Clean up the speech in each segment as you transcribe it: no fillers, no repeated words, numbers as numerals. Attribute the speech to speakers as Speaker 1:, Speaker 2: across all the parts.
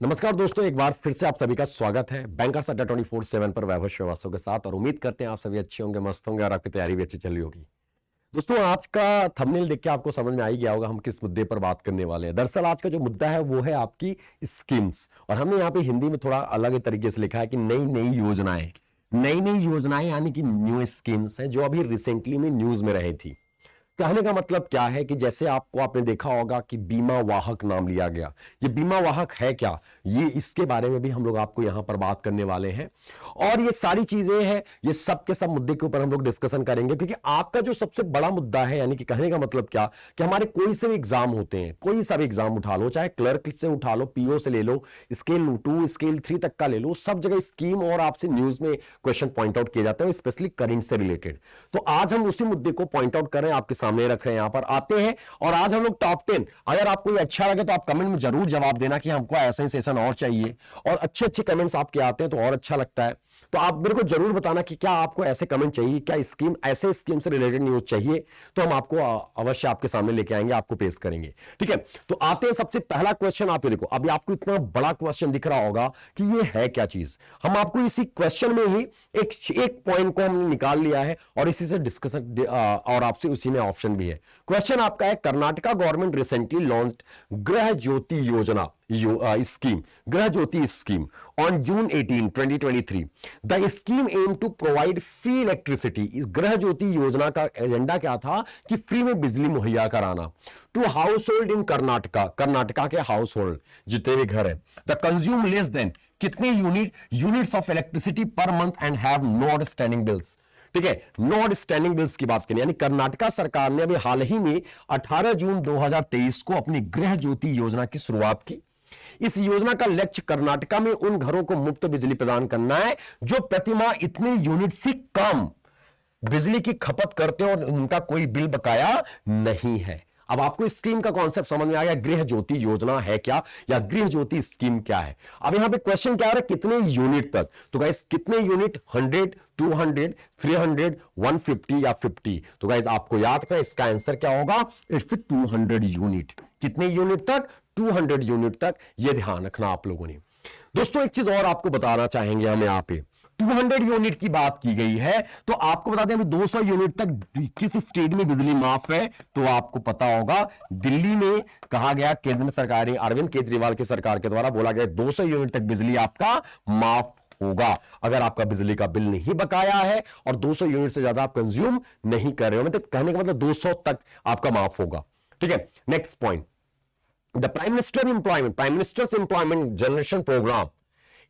Speaker 1: नमस्कार दोस्तों, एक बार फिर से आप सभी का स्वागत है बैंकर्स अड्डा 24/7 पर वैभव श्रीवास्तव के साथ। और उम्मीद करते हैं आप सभी अच्छे होंगे, मस्त होंगे और आपकी तैयारी भी अच्छी चल रही होगी। दोस्तों, आज का थंबनेल देख के आपको समझ में आ ही गया होगा हम किस मुद्दे पर बात करने वाले हैं। दरअसल आज का जो मुद्दा है वो है आपकी स्कीम्स, और हमने यहाँ पे हिंदी में थोड़ा अलग तरीके से लिखा है कि नई नई योजनाएं। नई नई योजनाएं यानी कि न्यू स्कीम्स हैं जो अभी रिसेंटली में न्यूज में रही थी। कहने का मतलब क्या है कि जैसे आपने देखा होगा कि बीमा वाहक नाम लिया गया। ये बीमा वाहक है क्या, ये इसके बारे में भी हम लोग आपको यहां पर बात करने वाले हैं। और ये सारी चीजें हैं, ये सब के सब मुद्दे के ऊपर हम लोग डिस्कशन करेंगे, क्योंकि आपका जो सबसे बड़ा मुद्दा है, यानी कि कहने का मतलब क्या कि हमारे कोई से भी एग्जाम होते हैं, कोई सा भी एग्जाम उठा लो, चाहे क्लर्क से उठा लो, पीओ से ले लो, स्केल 2 स्केल 3 तक का ले लो, सब जगह स्कीम और आपसे न्यूज में क्वेश्चन पॉइंट आउट किए जाते हैं, स्पेशली करंट से रिलेटेड। तो आज हम उसी मुद्दे को पॉइंट आउट कर रहे हैं, आपके सामने रख रहे हैं, यहां पर आते हैं। और आज हम लोग टॉप 10, अगर आपको ये अच्छा लगे तो आप कमेंट में जरूर जवाब देना कि हमको ऐसा ही सेशन और चाहिए, और अच्छे अच्छे कमेंट्स आपके आते हैं तो और अच्छा लगता है। तो आप मेरे को जरूर बताना कि क्या आपको ऐसे कमेंट चाहिए, क्या स्कीम, ऐसे स्कीम से रिलेटेड न्यूज चाहिए, तो हम आपको अवश्य आपके सामने लेके आएंगे, आपको पेश करेंगे। ठीक है, तो आते हैं सबसे पहला क्वेश्चन। आप ये देखो, अभी आपको इतना बड़ा क्वेश्चन दिख रहा होगा कि ये है क्या चीज। हम आपको इसी क्वेश्चन में ही एक पॉइंट को हमने निकाल लिया है और इसी से डिस्कशन, और आपसे उसी में ऑप्शन भी है। क्वेश्चन आपका है, कर्नाटका गवर्नमेंट रिसेंटली लॉन्च्ड गृह ज्योति योजना scheme, Grah Jyoti scheme on June 18, 2023. The scheme aimed to provide free electricity. इस गृह ज्योति योजना का एजेंडा क्या था कि फ्री में बिजली मुहैया कराना to household in Karnataka, Karnataka के हाउस होल्ड जितने भी घर है। द कंज्यूम लेस देन कितने units of electricity per month and have no outstanding bills. ठीक है, नो आउटस्टैंडिंग बिल्स की बात करें, यानी कर्नाटका सरकार ने अभी हाल ही में 18 जून 2023 को अपनी गृह ज्योति योजना की शुरुआत की। इस योजना का लक्ष्य कर्नाटका में उन घरों को मुफ्त बिजली प्रदान करना है जो प्रतिमाह इतने यूनिट से कम बिजली की खपत करते हैं और उनका कोई बिल बकाया नहीं है। अब आपको स्कीम का कॉन्सेप्ट समझ में आ गया, गृह ज्योति योजना है क्या या गृह ज्योति स्कीम क्या है। अब यहां पे क्वेश्चन क्या आ रहा है, कितने यूनिट तक। तो गाइस कितने यूनिट, 100, 200, 300, 150 या 50। तो गाइस आपको याद करें, इसका आंसर क्या होगा, इट्स 200 यूनिट। कितने यूनिट तक, 200 यूनिट तक। यह ध्यान रखना आप लोगों ने। दोस्तों, एक चीज और आपको बताना चाहेंगे हम, यहां पे 200 यूनिट की बात की गई है, तो आपको बता दें 200 यूनिट तक किस स्टेट में बिजली माफ है। तो आपको पता होगा, दिल्ली में कहा गया, केंद्र सरकार ने अरविंद केजरीवाल की सरकार के द्वारा बोला गया 200 यूनिट तक बिजली आपका माफ होगा अगर आपका बिजली का बिल नहीं बकाया है और 200 यूनिट से ज्यादा आप कंज्यूम नहीं कर रहे हो। मतलब कहने का मतलब 200 तक आपका माफ होगा। ठीक है, next point, the prime minister's employment generation programme.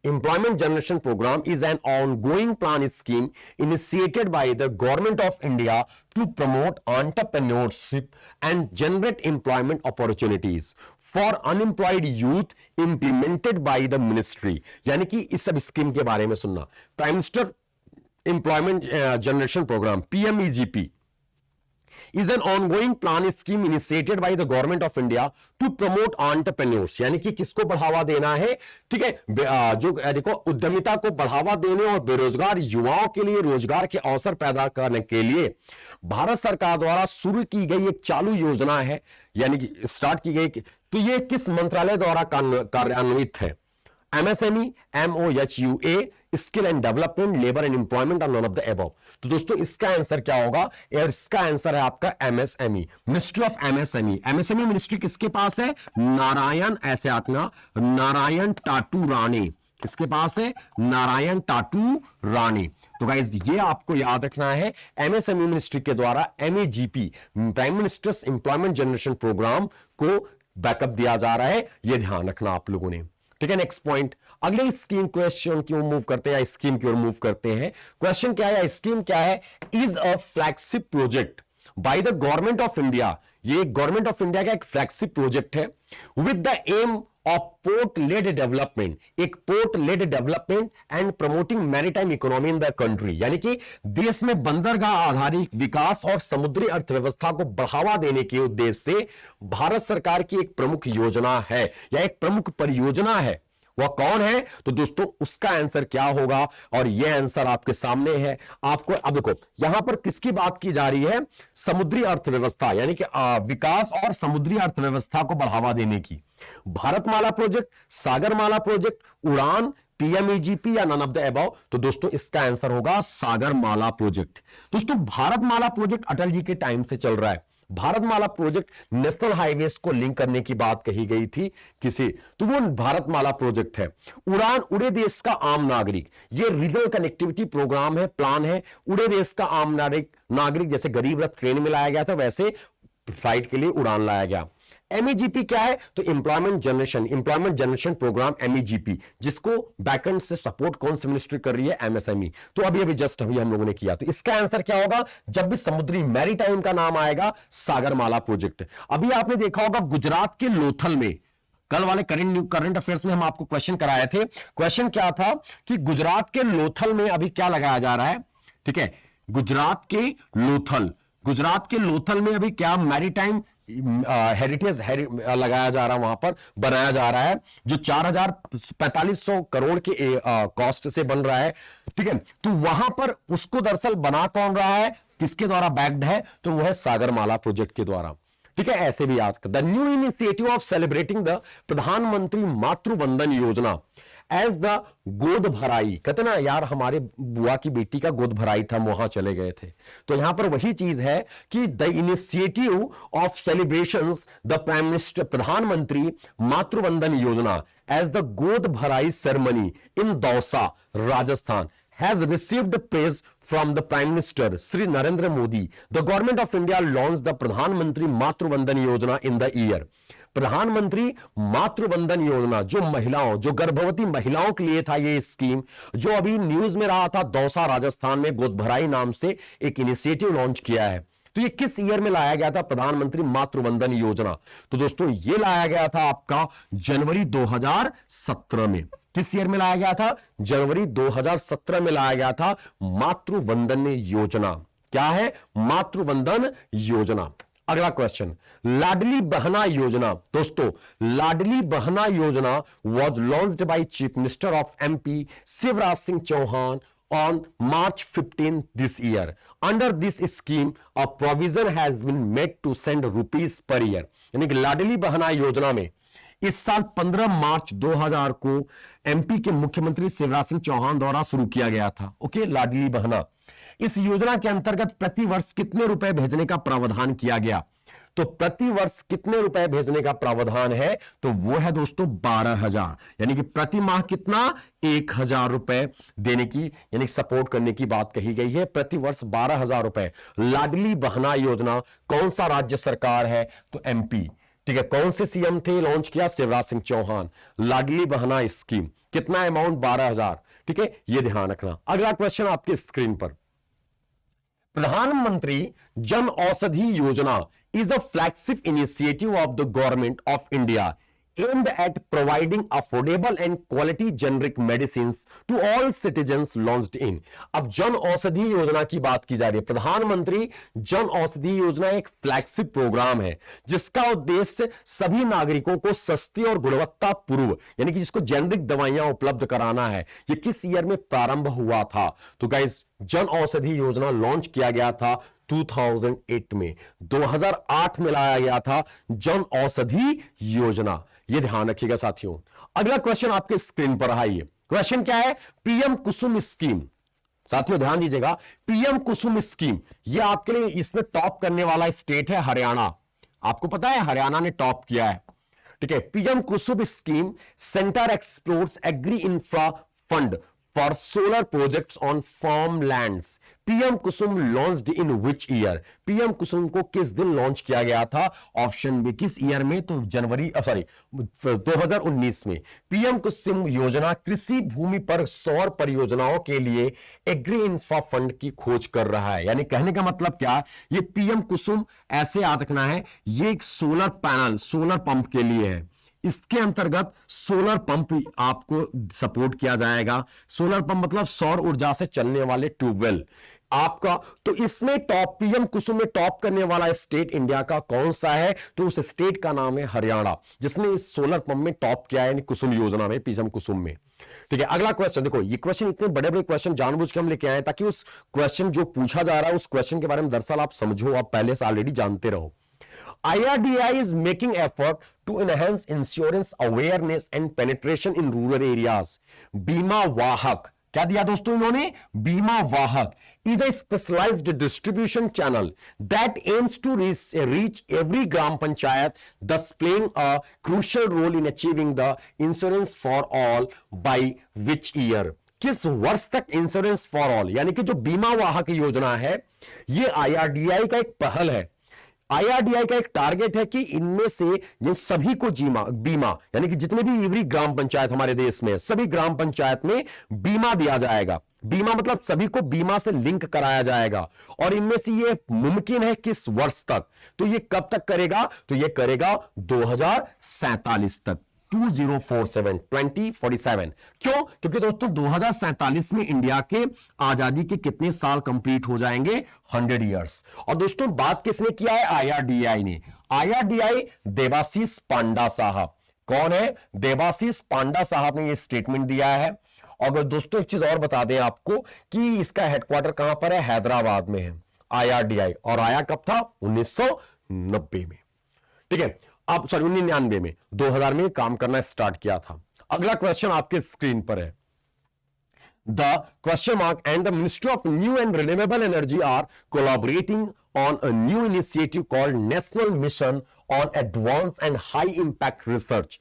Speaker 1: Employment Generation Program is an ongoing plan scheme initiated by the Government of India to promote entrepreneurship and generate employment opportunities for unemployed youth implemented by the ministry. यानी कि इस सब scheme के बारे में सुनना। Prime minister employment generation programme PMEGP is an ongoing plan scheme initiated by the government of India to promote entrepreneurs, यानी कि किसको बढ़ावा देना है। ठीक है, जो देखो उद्यमिता को बढ़ावा देने और बेरोजगार युवाओं के लिए रोजगार के अवसर पैदा करने के लिए भारत सरकार द्वारा शुरू की गई एक चालू योजना है, यानी कि स्टार्ट की गई। तो ये किस मंत्रालय द्वारा कार्यान्वित है? MSME, MOHUA, skill and development, labour and employment और नॉन ऑफ द अबव। तो दोस्तों इसका आंसर क्या होगा? और इसका आंसर है आपका MSME, ministry of MSME। MSME ministry किसके पास है? नारायण, ऐसे आतना, नारायण टाटू राणे। किसके पास है? नारायण टाटू राणे। तो गाइस ये आपको याद रखना है, MSME मिनिस्ट्री के द्वारा MEGP, prime minister's employment generation programme को बैकअप दिया जा रहा है। यह ध्यान रखना आप लोगों ने। ठीक है, नेक्स्ट पॉइंट, अगले स्कीम क्वेश्चन की ओर मूव करते हैं या स्कीम की ओर मूव करते हैं। क्वेश्चन क्या है या स्कीम क्या है? Is a flagship project by the government of India. ये गवर्नमेंट ऑफ इंडिया का एक फ्लैगशिप प्रोजेक्ट है with the aim of port led development, एक port led development and promoting maritime economy in the country, यानी कि देश में बंदरगाह आधारित विकास और समुद्री अर्थव्यवस्था को बढ़ावा देने के उद्देश्य से भारत सरकार की एक प्रमुख योजना है या एक प्रमुख परियोजना है। वह कौन है? तो दोस्तों उसका आंसर क्या होगा? और यह आंसर आपके सामने है। आपको अब देखो, यहां पर किसकी बात की जा रही है? समुद्री अर्थव्यवस्था, यानी कि विकास और समुद्री अर्थव्यवस्था को बढ़ावा देने की। भारतमाला प्रोजेक्ट, सागरमाला प्रोजेक्ट, उड़ान, पीएमईजीपी या नन ऑफ द अबव? तो दोस्तों इसका आंसर होगा सागरमाला प्रोजेक्ट। दोस्तों भारतमाला प्रोजेक्ट अटल जी के टाइम से चल रहा है। भारतमाला प्रोजेक्ट नेशनल हाईवेज को लिंक करने की बात कही गई थी किसी, तो वो भारतमाला प्रोजेक्ट है। उड़ान, उड़े देश का आम नागरिक, ये रीजनल कनेक्टिविटी प्रोग्राम है, प्लान है। उड़े देश का आम नागरिक जैसे गरीब रथ ट्रेन में लाया गया था, वैसे फ्लाइट के लिए उड़ान लाया गया। एमईजीपी क्या है? तो एम्प्लॉयमेंट जनरेशन प्रोग्राम, एमईजीपी, जिसको बैकएंड से सपोर्ट कौन सी मिनिस्ट्री कर रही है? एमएसएमई। तो अभी जस्ट हम लोगों ने किया, तो इसका आंसर क्या होगा? जब भी समुद्री मैरीटाइम का नाम आएगा, सागरमाला प्रोजेक्ट। अभी आपने देखा होगा गुजरात के लोथल में, कल वाले करंट अफेयर्स में हम आपको क्वेश्चन कराए थे। क्वेश्चन क्या था कि गुजरात के लोथल में अभी क्या लगाया जा रहा है? ठीक है, गुजरात के लोथल में अभी क्या मैरीटाइम हेरिटेज लगाया जा रहा है, वहां पर बनाया जा रहा है, जो 4,4500 करोड़ के कॉस्ट से बन रहा है। ठीक है, तो वहां पर उसको दरअसल बना कौन रहा है, किसके द्वारा बैक्ड है? तो वो है सागरमाला प्रोजेक्ट के द्वारा। ठीक है, ऐसे भी आज the new initiative of celebrating the प्रधानमंत्री मातृ वंदन योजना एज द गोद भराई। कहते ना यार, हमारे बुआ की बेटी का गोद भराई था, हम वहां चले गए थे। तो यहां पर वही चीज है कि the initiative of celebrations the prime minister प्रधानमंत्री मातृ वंदन योजना एज द गोद भराई ceremony in Dausa, Rajasthan has received praise from the Prime Minister Sri Narendra Modi. The Government of India launched the Pradhan Mantri Matru Vandan Yojana in the year. प्रधानमंत्री मातृ वंदन योजना, जो गर्भवती महिलाओं के लिए था ये स्कीम, जो अभी न्यूज में रहा था, दौसा राजस्थान में गोदभराई नाम से एक इनिशिएटिव लॉन्च किया है। तो ये किस ईयर में लाया गया था? प्रधानमंत्री मातृ वंदन योजना। तो दोस्तों ये लाया गया था आपका जनवरी 2017 में। किस ईयर में लाया गया था? जनवरी 2017 में लाया गया था मातृ वंदन योजना। क्या है? मातृ वंदन योजना। अगला क्वेश्चन, लाडली बहना योजना। दोस्तों Ladli Behna Yojana was launched by chief minister of MP Shivraj Singh Chauhan on March 15 this year. Under this scheme, a provision has been made to send rupees per year. यानी कि लाडली बहना योजना में इस साल 15 मार्च 2000 को एमपी के मुख्यमंत्री शिवराज सिंह चौहान द्वारा शुरू किया गया था। ओके, लाडली बहना। इस योजना के अंतर्गत प्रति वर्ष कितने रुपए भेजने का प्रावधान किया गया? तो प्रति वर्ष कितने रुपए भेजने का प्रावधान है? तो वो है दोस्तों 12,000, यानी कि प्रति माह कितना? 1,000 रुपए देने की, यानी सपोर्ट करने की बात कही गई है। प्रति वर्ष 12,000 रुपए। लाडली बहना योजना कौन सा राज्य सरकार है? तो एमपी। ठीक है, कौन से सीएम थे? लॉन्च किया शिवराज सिंह चौहान। लाडली बहना स्कीम, कितना अमाउंट? 12,000। ठीक है, ये ध्यान रखना। अगला क्वेश्चन आपकी स्क्रीन पर, प्रधानमंत्री Jan Aushadhi Yojana is a flagship initiative of the government of India aimed at providing affordable and quality generic medicines to all citizens launched in. अब जन औषधि योजना की बात की जा रही है। प्रधानमंत्री जन औषधि योजना एक फ्लैगशिप प्रोग्राम है जिसका उद्देश्य सभी नागरिकों को सस्ती और गुणवत्तापूर्व, यानी कि जिसको जेनरिक दवाइयां उपलब्ध कराना है। ये किस ईयर में प्रारंभ हुआ था? तो गाइस जन औषधि योजना लॉन्च किया गया था 2008 में। 2008 में लाया गया था जन औषधि योजना। ये ध्यान रखिएगा साथियों। अगला क्वेश्चन आपके स्क्रीन पर आइए। क्वेश्चन क्या है? PM Kusum scheme. साथियों ध्यान दीजिएगा, पीएम कुसुम स्कीम, ये आपके लिए इसमें टॉप करने वाला स्टेट है हरियाणा। आपको पता है हरियाणा ने टॉप किया है। ठीक है, PM Kusum scheme centre explores agri infra fund for solar projects on farmlands. PM Kusum launched in which year? PM Kusum को किस दिन लॉन्च किया गया था? ऑप्शन बी, किस ईयर में? तो 2019 में। पीएम कुसुम योजना कृषि भूमि पर सौर परियोजनाओं के लिए एग्री इंफ्रा फंड की खोज कर रहा है। यानी कहने का मतलब क्या? ये पीएम कुसुम ऐसे याद रखना है, ये एक सोलर पैनल, सोलर पंप के लिए है। इसके अंतर्गत सोलर पंप आपको सपोर्ट किया जाएगा। सोलर पंप मतलब सौर ऊर्जा से चलने वाले ट्यूबवेल आपका। तो इसमें टॉप, पीएम कुसुम में टॉप करने वाला स्टेट इंडिया का कौन सा है? तो उस स्टेट का नाम है हरियाणा, जिसने इस सोलर पंप में टॉप किया है कुसुम योजना में, पीएम कुसुम में। ठीक है, अगला क्वेश्चन देखो। ये क्वेश्चन इतने बड़े बड़े क्वेश्चन जानबूझ के हम लेके आए ताकि उस क्वेश्चन जो पूछा जा रहा है उस क्वेश्चन के बारे में दरअसल आप समझो, आप पहले से ऑलरेडी जानते रहो। IRDAI is making effort to enhance insurance awareness and penetration in rural areas. बीमा वाहक क्या दिया दोस्तों इन्होंने? बीमा वाहक is a specialized distribution channel that aims to reach every gram panchayat, thus playing a crucial role in achieving the insurance for all by which year. किस वर्ष तक इंश्योरेंस फॉर ऑल, यानी कि जो बीमा वाहक योजना है ये IRDAI का एक पहल है। IRDAI का एक टारगेट है कि इनमें से ये सभी को बीमा यानी कि जितने भी एवरी ग्राम पंचायत हमारे देश में सभी ग्राम पंचायत में बीमा दिया जाएगा। बीमा मतलब सभी को बीमा से लिंक कराया जाएगा और इनमें से ये मुमकिन है किस वर्ष तक? तो ये कब तक करेगा? तो ये करेगा 2047 तक, 2047। क्यों? क्योंकि दोस्तों 2047 में इंडिया के आजादी के कितने साल कंप्लीट हो जाएंगे? 100 इयर्स। और दोस्तों बात किसने किया है? IRDAI ने। IRDAI देवाशीष पांडा साहब। कौन है? देवाशीष पांडा साहब ने यह स्टेटमेंट दिया है। और दोस्तों एक चीज और बता दें आपको कि इसका हेडक्वार्टर कहां पर है? हैदराबाद में है IRDAI। और आया कब था? 1990 में। ठीक है, आप 1999 में, 2000 में काम करना स्टार्ट किया था। अगला क्वेश्चन आपके स्क्रीन पर है। The question mark and the Ministry of New and Renewable Energy are collaborating on a new initiative called National Mission on Advanced and High Impact Research.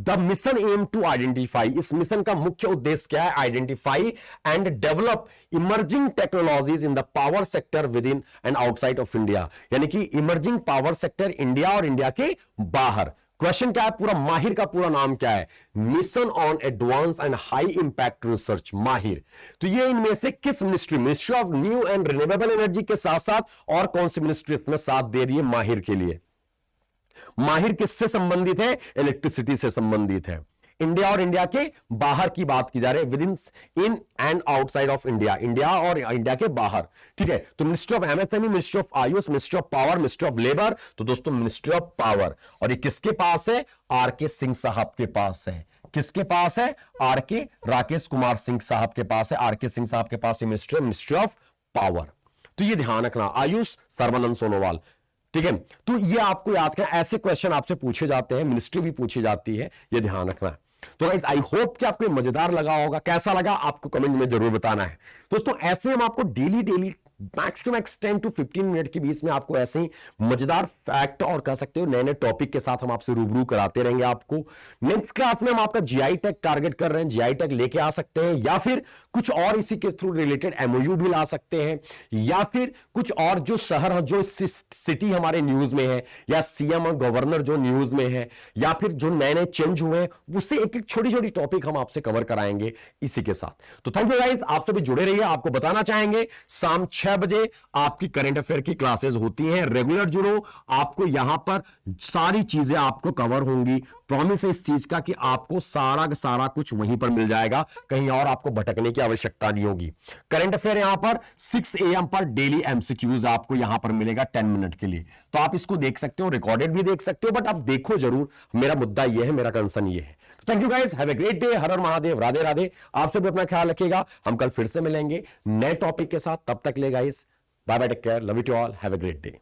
Speaker 1: The mission aim to identify, इस mission का मुख्य उद्देश्य क्या है? Identify and develop emerging technologies in the power sector within and outside of India. यानी कि emerging power sector India और India के बाहर। क्वेश्चन क्या है? पूरा माहिर का पूरा नाम क्या है? Mission on advance and high impact research, माहिर। तो ये इनमें से किस ministry of new and renewable energy के साथ साथ और कौन सी मिनिस्ट्री इसमें साथ दे रही है माहिर के लिए? माहिर किससे संबंधित है? इलेक्ट्रिसिटी से संबंधित है। इंडिया और इंडिया के बाहर की बात की जा रही है, with in and outside of India, India और इंडिया के बाहर। ठीक है, तो ministry of MSME, ministry of Ayush, ministry of power, ministry of labour. तो दोस्तों मिनिस्ट्री ऑफ पावर, और ये किसके पास है? RK सिंह साहब के पास है। किसके पास है? RK राकेश कुमार सिंह साहब के पास है। RK सिंह साहब के पास मिनिस्ट्री ऑफ पावर। तो ये ध्यान रखना। आयुष सर्बानंद सोनोवाल। ठीक है, तो ये आपको याद करना, ऐसे क्वेश्चन आपसे पूछे जाते हैं, मिनिस्ट्री भी पूछी जाती है, ये ध्यान रखना है। तो आई होप कि आपको मजेदार लगा होगा। कैसा लगा आपको कमेंट में जरूर बताना है। दोस्तों ऐसे हम आपको daily max to max 10 to 15 minute के बीच में आपको ऐसे ही मजेदार फैक्ट और कह सकते हो नए नए टॉपिक के साथ हम आपसे रूबरू कराते रहेंगे। आपको नेक्स्ट क्लास में हम आपका GI टैग टारगेट कर रहे हैं। GI टैग लेके आ सकते हैं या फिर कुछ और इसी के थ्रू रिलेटेड MOU भी ला सकते हैं, या फिर कुछ और जो शहर जो सिटी हमारे न्यूज में है, या CM और गवर्नर जो न्यूज में है, या फिर जो नए नए चेंज हुए हैं, उससे एक एक छोटी छोटी टॉपिक हम आपसे कवर कराएंगे इसी के साथ। तो थैंक यू गाइस, आप सभी जुड़े रहिए। आपको बताना चाहेंगे शाम 6 बजे आपकी करंट अफेयर की क्लासेस होती हैं। रेगुलर जुड़ो, आपको यहां पर सारी चीजें आपको कवर होंगी। प्रॉमिस है इस चीज का कि आपको सारा कुछ वहीं पर मिल जाएगा, कहीं और आपको भटकने की आवश्यकता नहीं होगी। करंट अफेयर यहां पर 6 AM पर डेली MCQs आपको यहां पर मिलेगा 10 मिनट के लिए। तो आप इसको देख सकते हो, रिकॉर्डेड भी देख सकते हो, बट आप देखो जरूर। मेरा मुद्दा यह है, मेरा कंसर्न ये है। Thank you guys, have a great day. हर हर महादेव, राधे राधे। आप सब भी अपना ख्याल रखिएगा। हम कल फिर से मिलेंगे नए टॉपिक के साथ। तब तक ले guys, bye bye, take care, love you to all, have a great day.